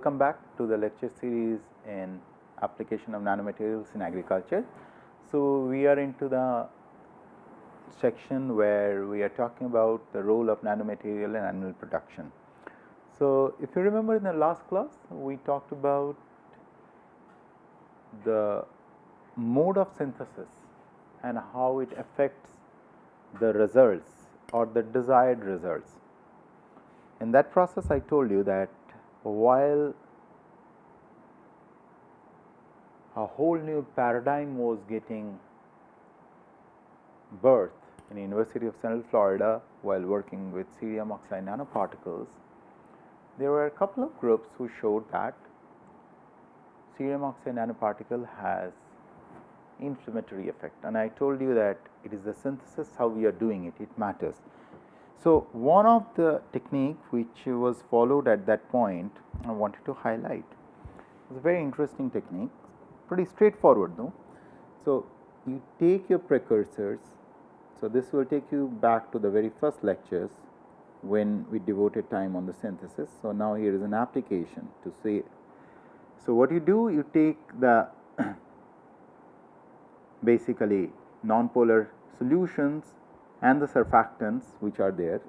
Welcome back to the lecture series in application of nanomaterials in agriculture. So, we are into the section where we are talking about the role of nanomaterial in animal production. So, if you remember in the last class, we talked about the mode of synthesis and how it affects the results or the desired results. In that process, I told you that while a whole new paradigm was getting birth in the University of Central Florida while working with cerium oxide nanoparticles, there were a couple of groups who showed that cerium oxide nanoparticle has inflammatory effect, and I told you that it is the synthesis, how we are doing it, it matters. So, one of the technique which was followed at that point I wanted to highlight. It's a very interesting technique, pretty straightforward though. So, you take your precursors. So, this will take you back to the very first lectures when we devoted time on the synthesis. So, now here is an application to say. So, what you do, you take the basically nonpolar solutions and the surfactants which are there.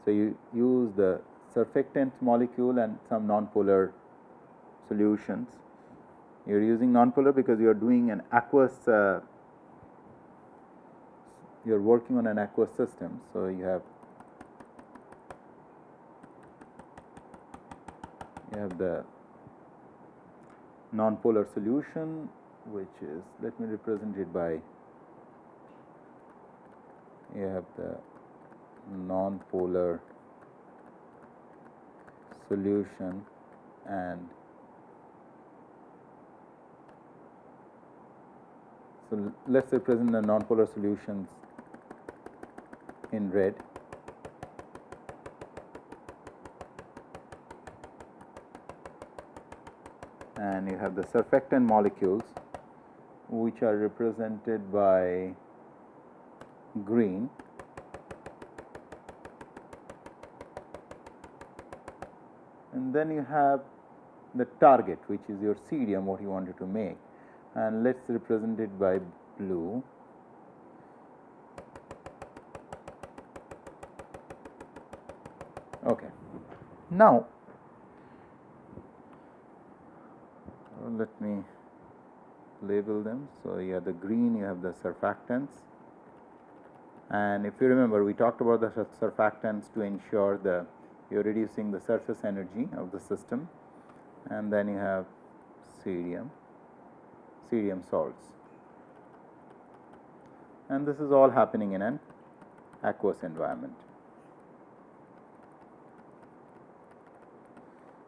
So, you use the surfactant molecule and some nonpolar solutions. You are using nonpolar because you are doing an aqueous, you are working on an aqueous system. So, you have the nonpolar solution, which is, let me represent it by, you have the nonpolar solution, and so let's represent the nonpolar solutions in red. And you have the surfactant molecules which are represented by green. And then you have the target, which is your cerium, what you wanted to make, and let's represent it by blue. Okay. Now, let me label them. So, you have the green, you have the surfactants, and if you remember, we talked about the surfactants to ensure the you are reducing the surface energy of the system, and then you have cerium salts, and this is all happening in an aqueous environment.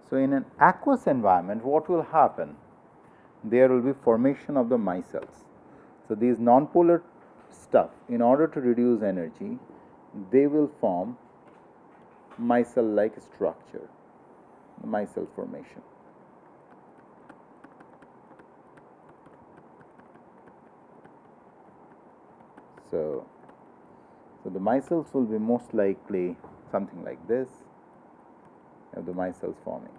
So, in an aqueous environment, what will happen? There will be formation of the micelles. So, these nonpolar stuff, in order to reduce energy, they will form micelle like structure, micelle formation. So, the micelles will be most likely something like this, of the micelles forming.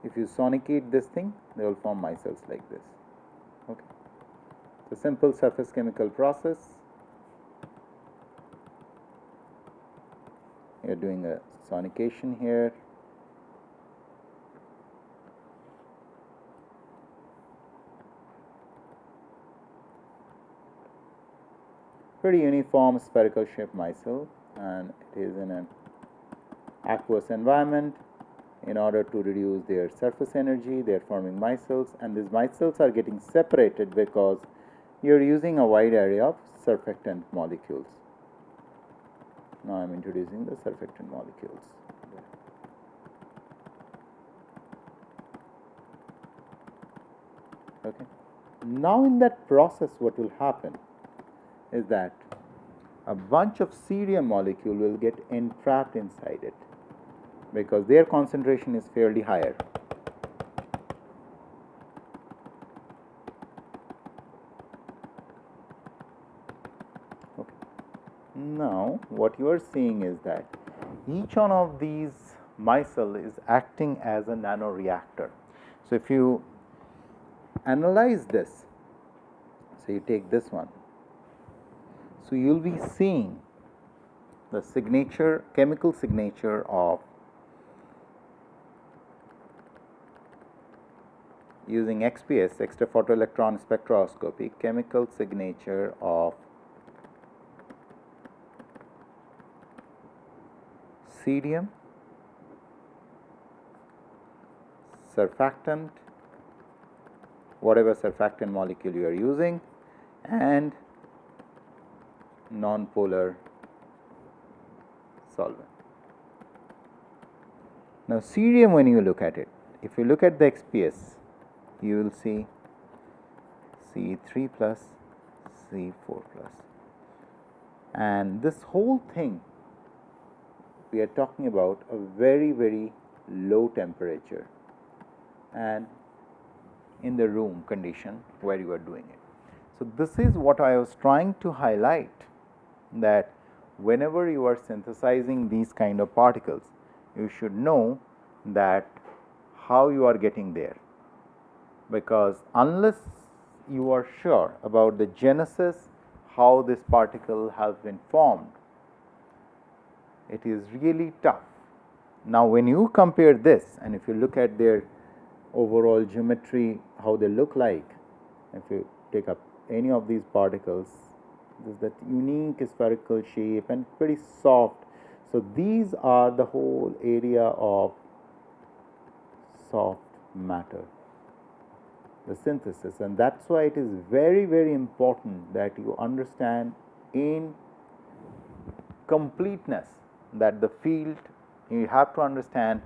If you sonicate this thing, they will form micelles like this. Okay. So, simple surface chemical process. You are doing a sonication here. Pretty uniform spherical shaped micelle, and it is in an aqueous environment. In order to reduce their surface energy, they are forming micelles, and these micelles are getting separated because you are using a wide array of surfactant molecules. Now, I am introducing the surfactant molecules. Okay. Now, in that process, what will happen is that a bunch of cerium molecule will get entrapped inside it, because their concentration is fairly higher. Okay. Now, now what you are seeing is that each one of these micelle is acting as a nanoreactor. So, if you analyze this, so you take this one, so you will be seeing the signature, chemical signature of using XPS, extra photoelectron spectroscopy, chemical signature of cerium, surfactant, whatever surfactant molecule you are using, and non-polar solvent. Now, cerium, when you look at it, if you look at the XPS, you will see C3 plus, C4 plus, and this whole thing we are talking about a very, very low temperature and in the room condition where you are doing it. So, this is what I was trying to highlight, that whenever you are synthesizing these kind of particles, you should know that how you are getting there, because unless you are sure about the genesis, how this particle has been formed, it is really tough. Now, when you compare this, and if you look at their overall geometry, how they look like, if you take up any of these particles, this is that unique spherical shape and pretty soft. So, these are the whole area of soft matter, the synthesis, and that is why it is very, very important that you understand in completeness that the field, you have to understand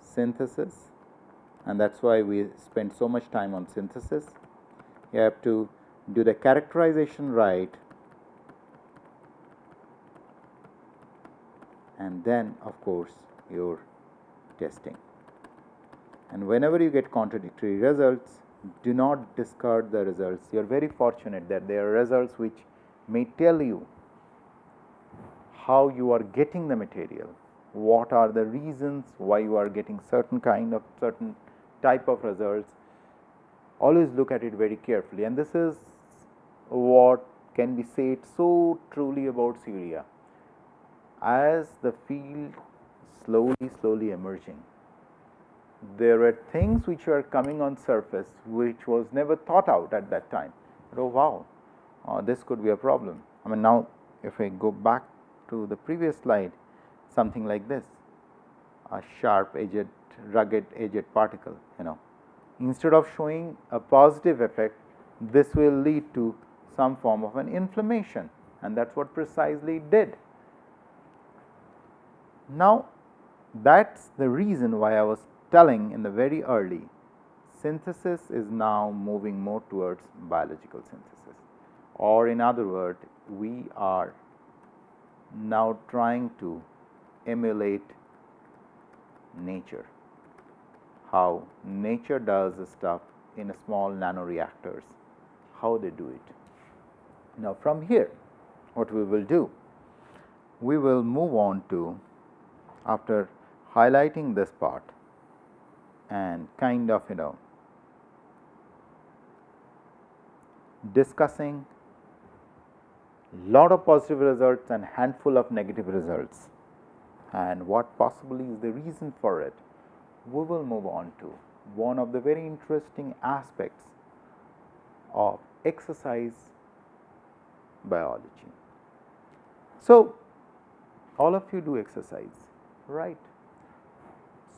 synthesis, and that is why we spend so much time on synthesis. You have to do the characterization right, and then of course your testing. And whenever you get contradictory results, do not discard the results. You are very fortunate that there are results which may tell you how you are getting the material, what are the reasons why you are getting certain type of results. Always look at it very carefully, and this is what can be said so truly about ceria. As the field slowly emerging, there are things which are coming on surface which was never thought out at that time. Oh wow, this could be a problem. I mean, now if I go back to the previous slide, something like this, a sharp edged, rugged edged particle, instead of showing a positive effect, this will lead to some form of an inflammation, and that is what precisely it did. Now, that is the reason why I was telling in the very early, synthesis is now moving more towards biological synthesis, or in other words, we are now trying to emulate nature, how nature does stuff in small nanoreactors, how they do it. Now, from here, what we will do, we will move on to, after highlighting this part and kind of discussing lot of positive results and handful of negative results, and what possibly is the reason for it, we will move on to one of the very interesting aspects of exercise biology. So, all of you do exercise, right?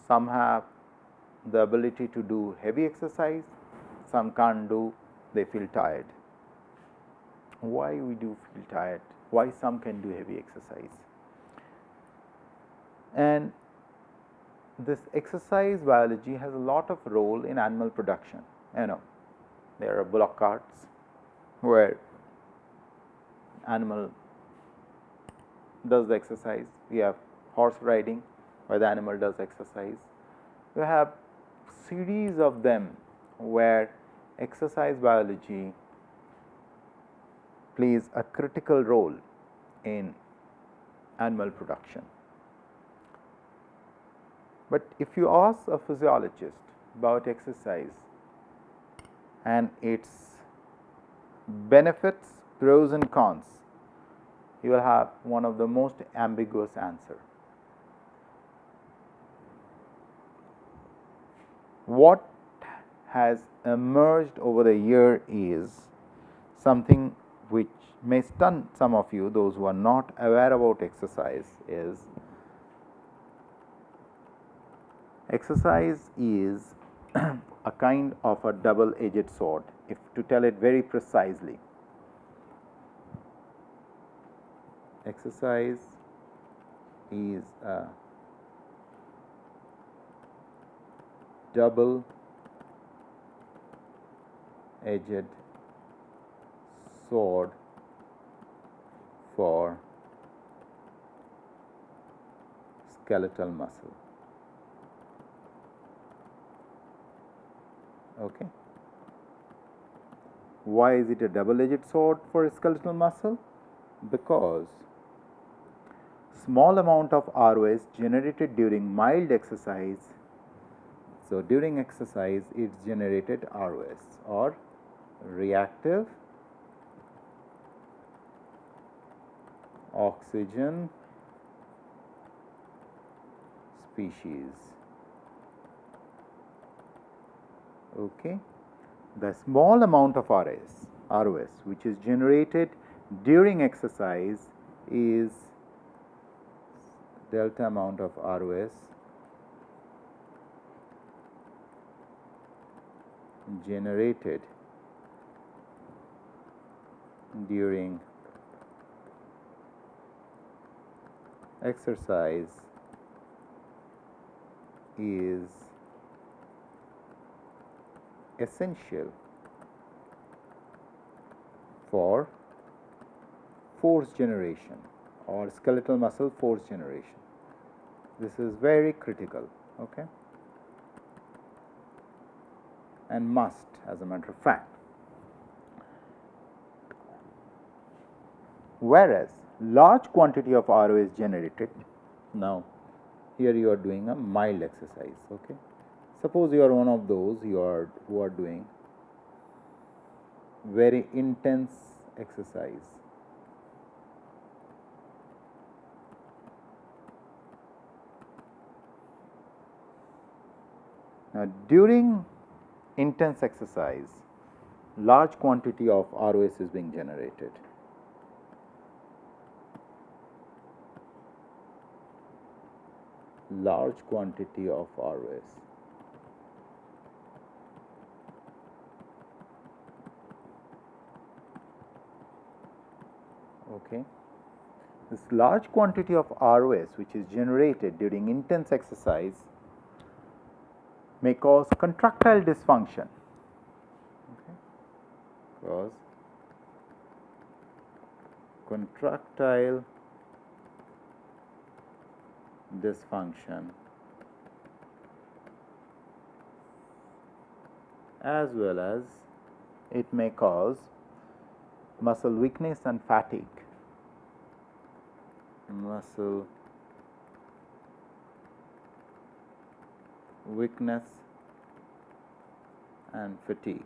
Some have the ability to do heavy exercise, some can't do, they feel tired. Why we do feel tired? Why some can do heavy exercise? And this exercise biology has a lot of role in animal production. There are bullock carts where animal does the exercise. We have horse riding where the animal does exercise. We have series of them where exercise biology plays a critical role in animal production. But if you ask a physiologist about exercise and its benefits, pros and cons, you will have one of the most ambiguous answer. What has emerged over the year is something which may stun some of you, those who are not aware about exercise, is exercise is a kind of a double-edged sword, if to tell it very precisely. Exercise is a double-edged sword for skeletal muscle. Okay. Why is it a double-edged sword for skeletal muscle? Because small amount of ROS generated during mild exercise. So, during exercise it generated ROS or reactive oxygen species. Okay. The small amount of ROS which is generated during exercise is delta amount of ROS generated during exercise is essential for force generation or skeletal muscle force generation. This is very critical, okay, and must, as a matter of fact. Whereas large quantity of RO is generated. Now, here you are doing a mild exercise, okay. Suppose you are one of those who are doing very intense exercise. Now, during intense exercise, large quantity of ROS is being generated. Large quantity of ROS. Okay. This large quantity of ROS which is generated during intense exercise may cause contractile dysfunction. Okay. Cause contractile dysfunction as well as it may cause muscle weakness and fatigue. Muscle weakness and fatigue.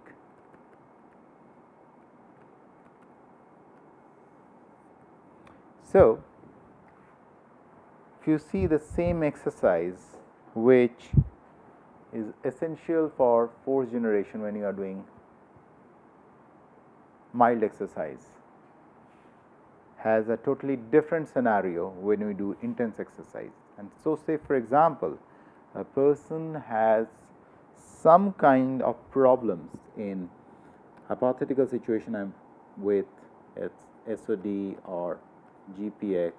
So, if you see the same exercise which is essential for force generation when you are doing mild exercise, has a totally different scenario when we do intense exercise. And so, say for example, a person has some kind of problems in hypothetical situation with SOD or GPX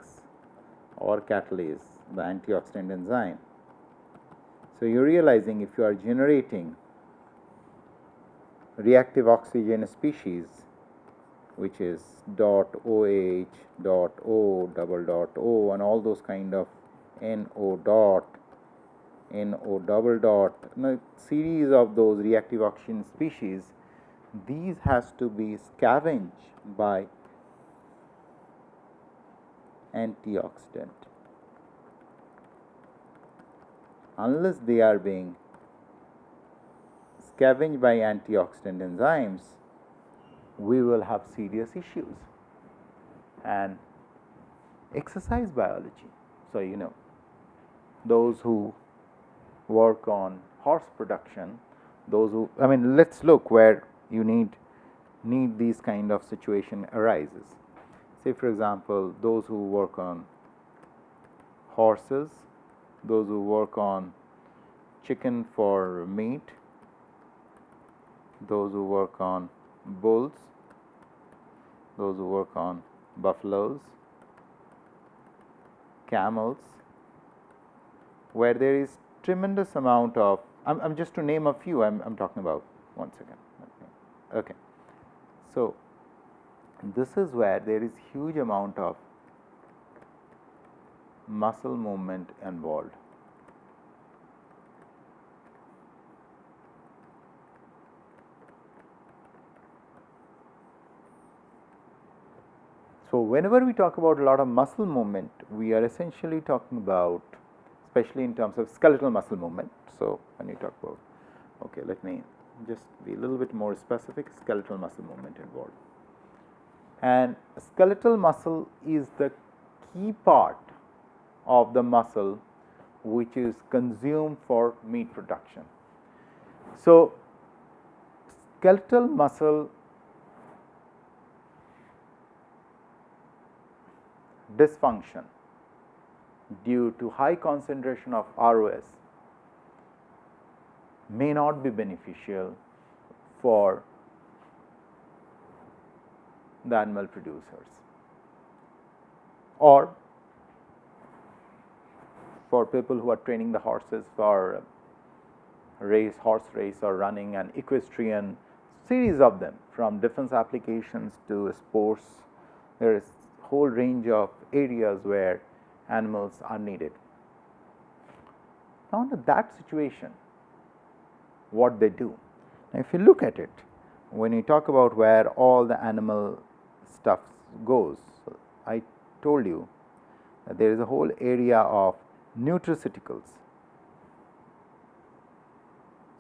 or catalase, the antioxidant enzyme. So, you are realizing if you are generating reactive oxygen species which is .OH, .O, .O and all those kind of NO dot, NO double dot, a series of those reactive oxygen species, these has to be scavenged by antioxidant. Unless they are being scavenged by antioxidant enzymes, we will have serious issues. And exercise biology, so those who work on horse production, those who, let's look where you need these kind of situation arises. Say for example, those who work on horses, those who work on chicken for meat, those who work on bulls, those who work on buffaloes, camels, where there is tremendous amount of, I'm just to name a few, I'm talking about. One second. Okay. So this is where there is huge amount of muscle movement involved. So whenever we talk about a lot of muscle movement, we are essentially talking about, especially in terms of skeletal muscle movement. So when you talk about, okay, let me just be a little bit more specific, skeletal muscle movement involved. And skeletal muscle is the key part of the muscle which is consumed for meat production. So skeletal muscle dysfunction due to high concentration of ROS may not be beneficial for the animal producers or for people who are training the horses for horse race or running, an equestrian series of them, from defense applications to sports. There is whole range of areas where animals are needed. Now, under that situation, what they do? Now, if you look at it, when you talk about where all the animal stuff goes, I told you that there is a whole area of nutraceuticals.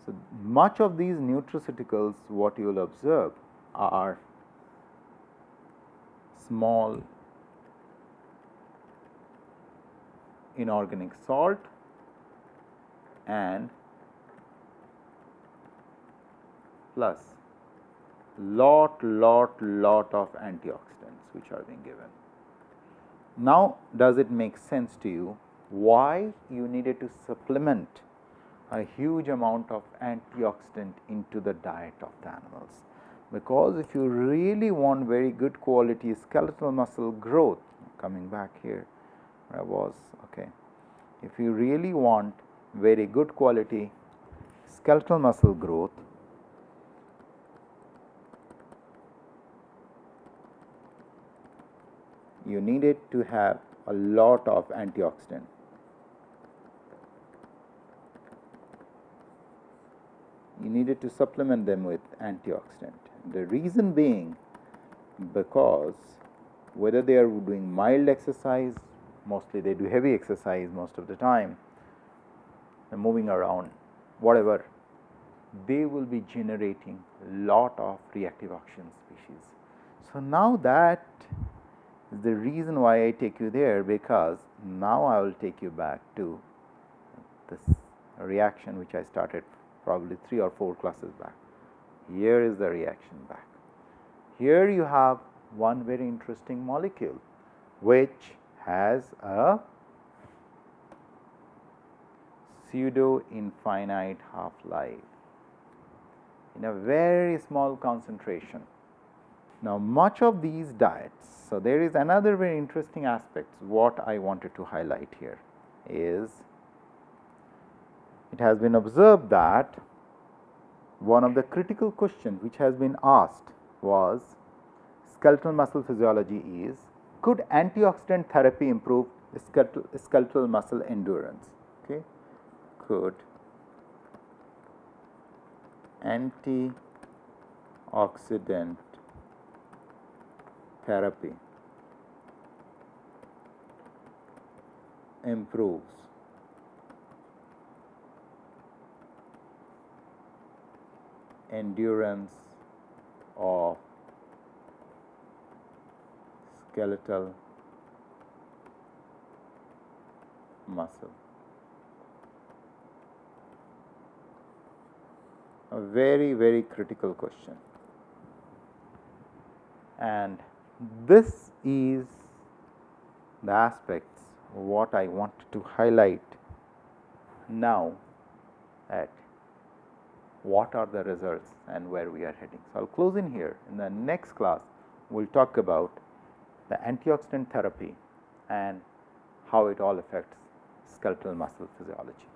So much of these nutraceuticals, what you will observe, are small inorganic salt and plus lot of antioxidants which are being given. Now, does it make sense to you why you needed to supplement a huge amount of antioxidant into the diet of the animals? Because if you really want very good quality skeletal muscle growth, coming back here where I was, okay, if you really want very good quality skeletal muscle growth, you needed to have a lot of antioxidant. You needed to supplement them with antioxidant. The reason being, because whether they are doing mild exercise, mostly they do heavy exercise most of the time, they're moving around, whatever, they will be generating lot of reactive oxygen species. So now that is the reason why I take you there, because now I will take you back to this reaction which I started probably 3 or 4 classes back. Here is the reaction back. Here you have one very interesting molecule which has a pseudo infinite half-life in a very small concentration. Now, much of these diets, so there is another very interesting aspect. What I wanted to highlight here is, it has been observed that one of the critical questions which has been asked was, skeletal muscle physiology is, could antioxidant therapy improve skeletal muscle endurance? Okay, could antioxidant therapy improves endurance of skeletal muscle. A very critical question, and this is the aspects what I wanted to highlight now at what are the results and where we are heading. So, I will close in here. In the next class, we will talk about the antioxidant therapy and how it all affects skeletal muscle physiology.